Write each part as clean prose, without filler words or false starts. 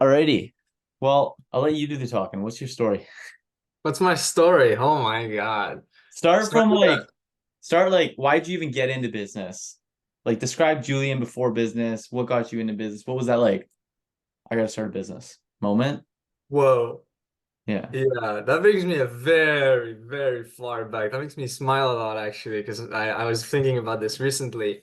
Alrighty. Well, I'll let you do the talking. What's your story? What's my story? Oh my God. Start from Started like, start like, why'd you even get into business? Like, describe Julien before business. What got you into business? What was that like? I gotta start a business moment. Whoa. Yeah. Yeah, that brings me a very, very far back. That makes me smile a lot actually, because I was thinking about this recently.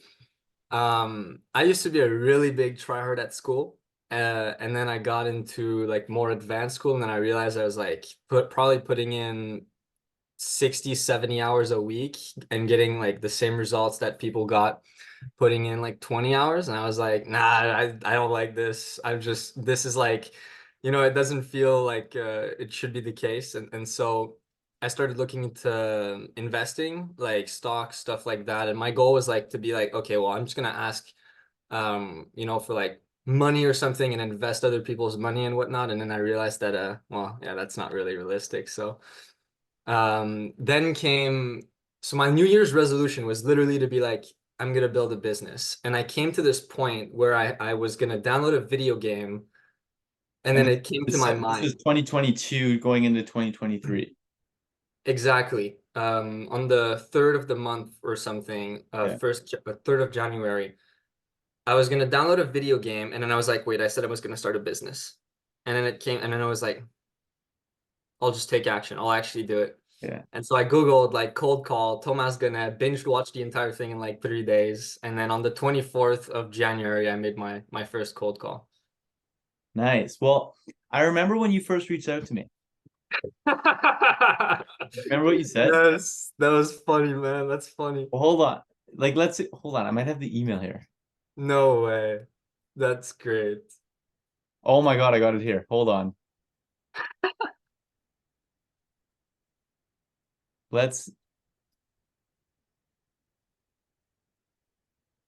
I used to be a really big tryhard at school. And then I got into like more advanced school, and then I realized I was like probably putting in 60, 70 hours a week and getting like the same results that people got putting in like 20 hours. And I was like, nah, I don't like this. This is like, it doesn't feel like it should be the case. And so I started looking into investing, like stocks, stuff like that. And my goal was like to be like, okay, well, I'm just gonna ask, for like money or something and invest other people's money and whatnot. And then I realized that, well, yeah, that's not really realistic. So then came, so my New Year's resolution was literally to be like, I'm gonna build a business. And I came to this point where I was gonna download a video game, and And then it came to this, my this is mind. 2022 going into 2023. Exactly. On the third of the month or something, Yeah. third of January, I was gonna download a video game, and then I was like, wait, I said I was gonna start a business. And then it came, and then I was like, I'll just take action. I'll actually do it. Yeah. And so I Googled like cold call, Thomas Gannett, binge watched the entire thing in like 3 days. And then on the 24th of January, I made my first cold call. Nice. Well, I remember when you first reached out to me. Remember what you said? Yes, that was funny, man. That's funny. Well, hold on. Like, let's see. Hold on. I might have the email here. No way. That's great. Oh my God, I got it here. Hold on. Let's.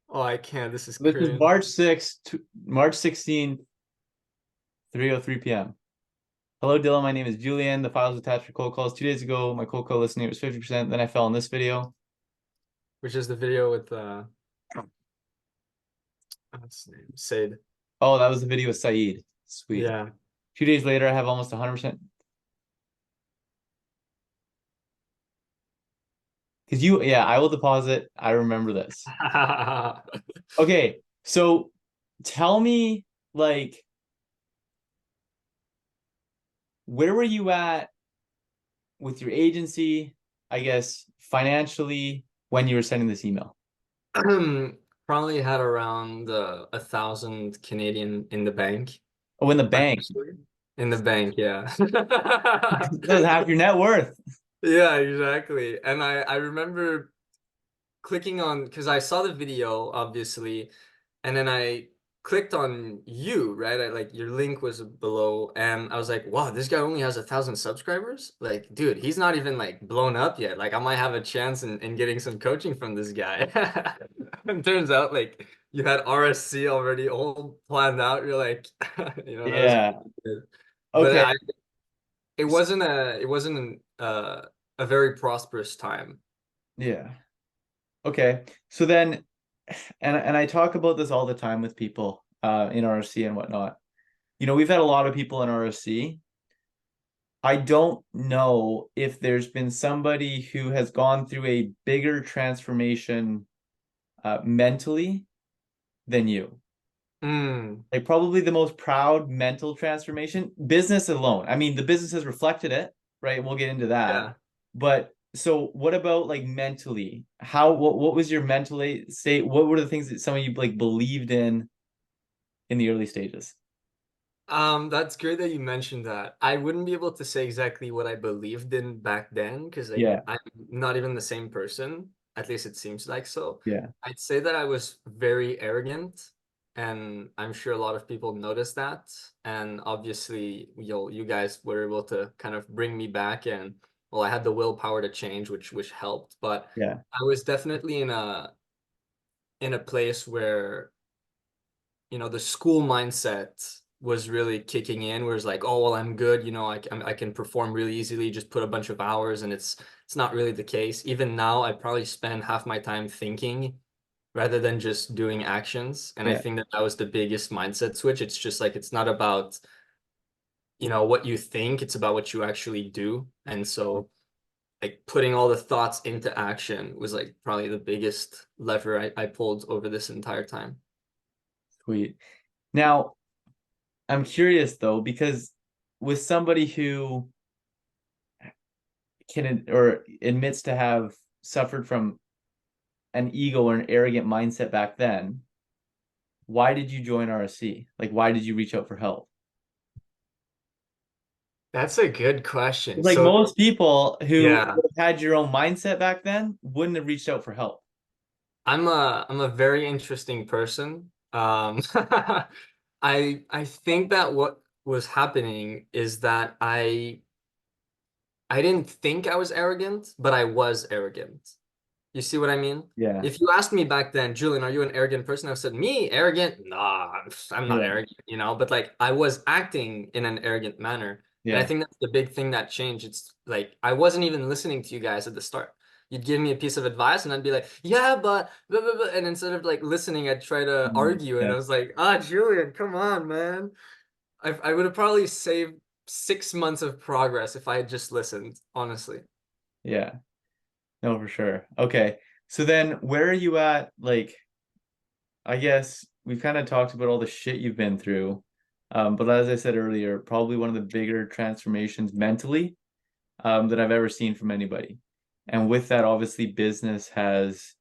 Oh, I can't. This is This is cringe. March 6th, March 16th, 3:03 p.m. Hello, Dylan. My name is Julian. The files attached for cold calls 2 days ago. My cold call listening was 50%. Then I fell in this video. Which is the video with what's his name? Said. Oh, that was the video with Saeed. Sweet. Yeah. 2 days later, I have almost 100%. Because yeah, I will deposit. I remember this. Okay, so tell me, like, where were you at with your agency, I guess, financially, when you were sending this email? Probably had around 1,000 Canadian in the bank. Oh, in the bank. Actually, in the bank, yeah. That was half your net worth. Yeah, exactly. And I remember clicking on, because I saw the video, obviously, and then I clicked on you, right? Like your link was below, and I was like, wow, this guy only has 1,000 subscribers. Like, dude, he's not even like blown up yet. Like, I might have a chance in getting some coaching from this guy. And turns out, like, you had RSC already all planned out. You're like, that was Yeah. good. But Okay. it wasn't a very prosperous time. Yeah. Okay. So then, and I talk about this all the time with people in RSC and whatnot. We've had a lot of people in RSC. I don't know if there's been somebody who has gone through a bigger transformation mentally than you. Mm, Like probably the most proud mental transformation, business alone. I mean, the business has reflected it, right? We'll get into that. yeah. But so what about like mentally? What was your mental state? What were the things that some of you like believed in the early stages? That's great that you mentioned that. I wouldn't be able to say exactly what I believed in back then because like Yeah, I'm not even the same person. At least it seems like so. yeah, I'd say that I was very arrogant, and I'm sure a lot of people noticed that. And obviously, you guys were able to kind of bring me back, and well, I had the willpower to change, which helped. But yeah, I was definitely in a place where the school mindset was really kicking in, where it's like, oh, well, I'm good, I can perform really easily, just put a bunch of hours, and it's not really the case. Even now, I probably spend half my time thinking rather than just doing actions. And I yeah, think that was the biggest mindset switch. It's just like, it's not about what you think, it's about what you actually do. And so like putting all the thoughts into action was like probably the biggest lever I pulled over this entire time. Sweet. Now, I'm curious though, because with somebody who can or admits to have suffered from an ego or an arrogant mindset back then, why did you join RSC? Like, why did you reach out for help? That's a good question. Like So most people who yeah, had your own mindset back then wouldn't have reached out for help. I'm a very interesting person. I think that what was happening is that I didn't think I was arrogant, but I was arrogant. You see what I mean? Yeah, If you asked me back then, Julian, are you an arrogant person? I said, me, arrogant? Nah, I'm not yeah, arrogant. But like I was acting in an arrogant manner. And I yeah, think that's the big thing that changed. It's like I wasn't even listening to you guys at the start. You'd give me a piece of advice and I'd be like, yeah, but blah, blah, blah. And instead of like listening, I'd try to argue. And yeah, I was like, Julian, come on, man. I would have probably saved 6 months of progress if I had just listened, honestly. yeah. No, for sure. Okay. So then where are you at? Like, I guess we've kind of talked about all the shit you've been through. But as I said earlier, probably one of the bigger transformations mentally that I've ever seen from anybody. And with that, obviously, business has,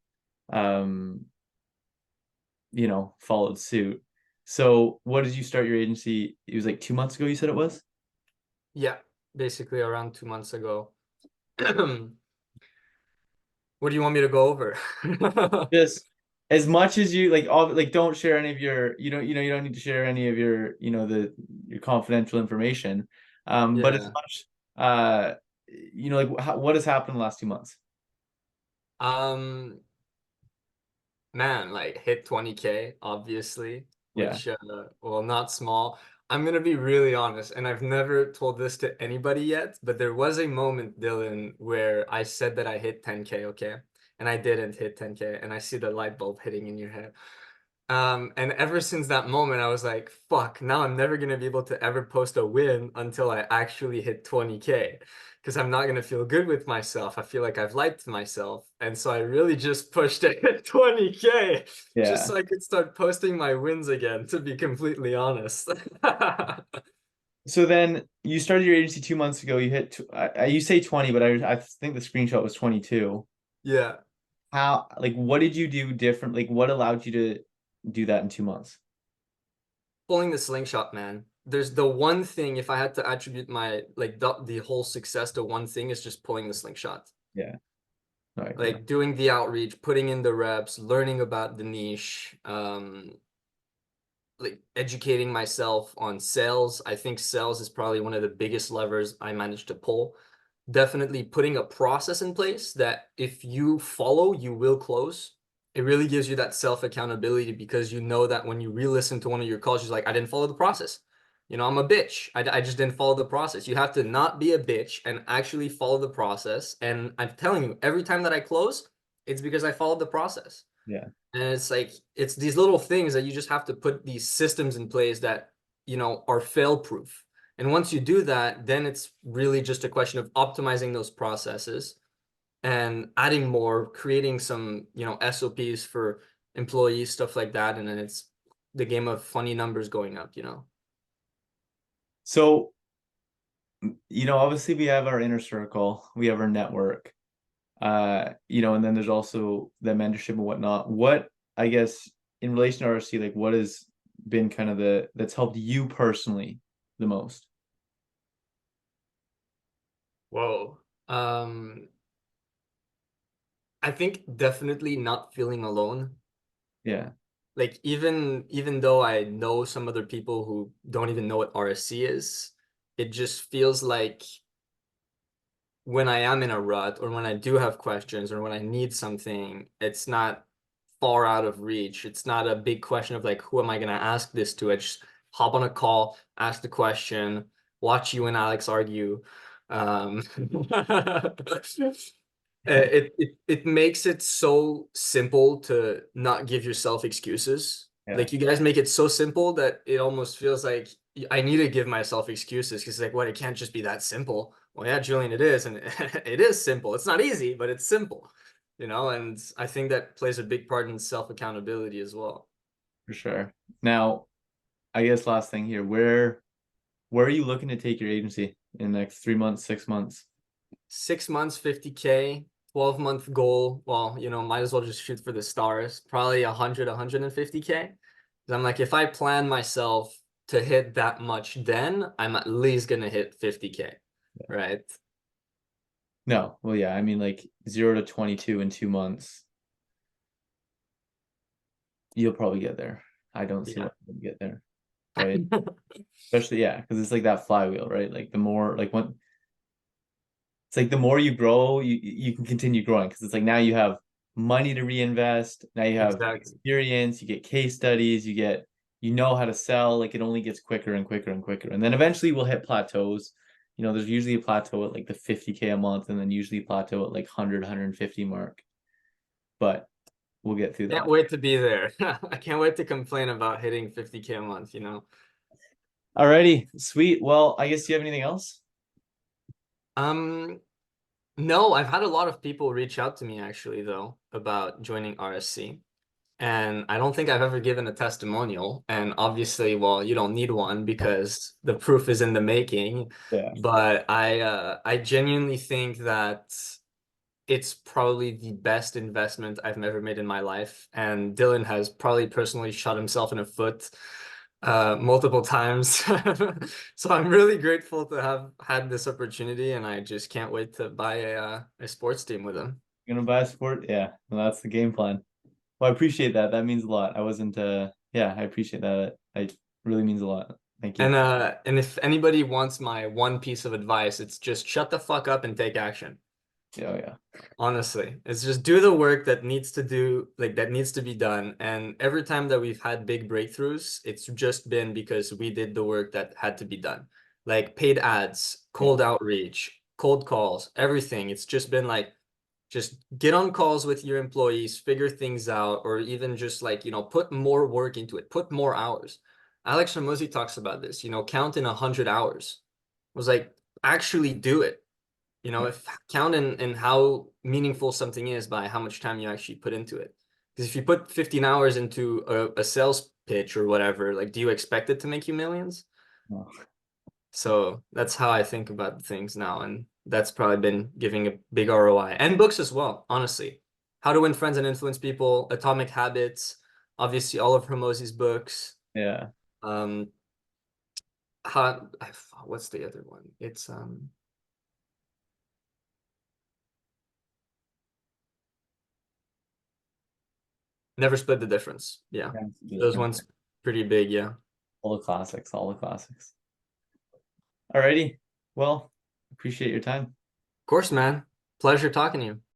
um, followed suit. So what did you start your agency? It was like 2 months ago, you said it was? Yeah, basically around 2 months ago. What do you want me to go over? Just as much as you like all like don't share any of your you don't need to share any of your your confidential information, but as Yeah. much like what has happened in the last 2 months. Um, Man, like hit 20K, obviously, Yeah. which well, not small. I'm gonna be really honest, and I've never told this to anybody yet, but there was a moment, Dylan, where I said that I hit 10K, okay? And I didn't hit 10K, and I see the light bulb hitting in your head. And ever since that moment, I was like, fuck, now I'm never gonna be able to ever post a win until I actually hit 20K. Because I'm not gonna feel good with myself. I feel like I've lied to myself. And so I really just pushed it at 20K just Yeah. so I could start posting my wins again, to be completely honest. So then you started your agency 2 months ago. You hit you say 20, but I think the screenshot was 22. Yeah. How like what did you do different? Like what allowed you to do that in 2 months? Pulling the slingshot, man. There's the one thing, if I had to attribute my like the whole success to one thing, is just pulling the slingshot. Yeah. No, I agree. Like doing the outreach, putting in the reps, learning about the niche, like educating myself on sales. I think sales is probably one of the biggest levers I managed to pull. Definitely putting a process in place that if you follow, you will close. It really gives you that self accountability because you know that when you re-listen to one of your calls, you're like, I didn't follow the process. I'm a bitch. I just didn't follow the process. You have to not be a bitch and actually follow the process. And I'm telling you, every time that I close, it's because I followed the process. Yeah. And it's like it's these little things that you just have to put these systems in place that, are fail proof. And once you do that, then it's really just a question of optimizing those processes and adding more, creating some, SOPs for employees, stuff like that. And then it's the game of funny numbers going up. So, obviously we have our inner circle, we have our network, and then there's also the mentorship and whatnot. What, I guess, in relation to RSC, like what has been kind of that's helped you personally the most? Whoa. I think definitely not feeling alone. Yeah, Like even though I know some other people who don't even know what RSC is, it just feels like when I am in a rut or when I do have questions or when I need something, it's not far out of reach. It's not a big question of like, who am I gonna ask this to? I just hop on a call, ask the question, watch you and Alex argue. Um, it makes it so simple to not give yourself excuses. yeah, Like you guys make it so simple that it almost feels like I need to give myself excuses because like, what, it can't just be that simple. Well, yeah, Julian, it is, and it is simple. It's not easy, but it's simple, and I think that plays a big part in self-accountability as well. For sure. Now, I guess last thing here, where are you looking to take your agency in the next 3 months, 6 months? 6 months, 50K, 12-month goal. Well, might as well just shoot for the stars. Probably 100, 150K. 'Cause I'm like, if I plan myself to hit that much, then I'm at least gonna hit 50K, right? No, well, yeah, I mean like 0 to 22 in 2 months, you'll probably get there. I don't see Yeah. why you wouldn't get there, right? Especially, yeah, because it's like that flywheel, right? Like the more, like when it's like the more you grow, you can continue growing because it's like now you have money to reinvest, now you have Exactly. experience, you get case studies, you know how to sell, like it only gets quicker and quicker and quicker. And then eventually we'll hit plateaus. There's usually a plateau at like the 50K a month and then usually a plateau at like 100, mark. But we'll get through Can't that. wait to be there. I can't wait to complain about hitting 50K a month. Alrighty, sweet. Well, I guess, do you have anything else? Um, no, I've had a lot of people reach out to me actually though about joining RSC. And I don't think I've ever given a testimonial. And obviously, well, you don't need one because the proof is in the making. Yeah. But I genuinely think that it's probably the best investment I've ever made in my life. And Dylan has probably personally shot himself in the foot multiple times. So I'm really grateful to have had this opportunity, and I just can't wait to buy a sports team with him. Gonna buy a sport? Yeah. Well, that's the game plan. Well, I appreciate that. That means a lot. I wasn't yeah, I appreciate that. It really means a lot. Thank you. And if anybody wants my one piece of advice, it's just shut the fuck up and take action. Yeah, oh, yeah. Honestly, it's just do the work that needs to do, like that needs to be done. And every time that we've had big breakthroughs, it's just been because we did the work that had to be done. Like paid ads, Yeah. cold outreach, cold calls, everything. It's just been like, just get on calls with your employees, figure things out, or even just like, put more work into it, put more hours. Alex Ramosi talks about this, count in 100 hours. I was like, actually do it. Yeah. If count in how meaningful something is by how much time you actually put into it. Because if you put 15 hours into a sales pitch or whatever, like, do you expect it to make you millions? No. So that's how I think about things now. And that's probably been giving a big ROI and books as well, honestly. How to Win Friends and Influence People, Atomic Habits, obviously all of Hormozi's books. Yeah. Um, how, what's the other one? It's Never Split the Difference. Yeah. Yeah, it's a Those difference. ones pretty big, yeah. Of All the classics, all the classics. Alrighty. Well, appreciate your time. course, man. Pleasure talking to you.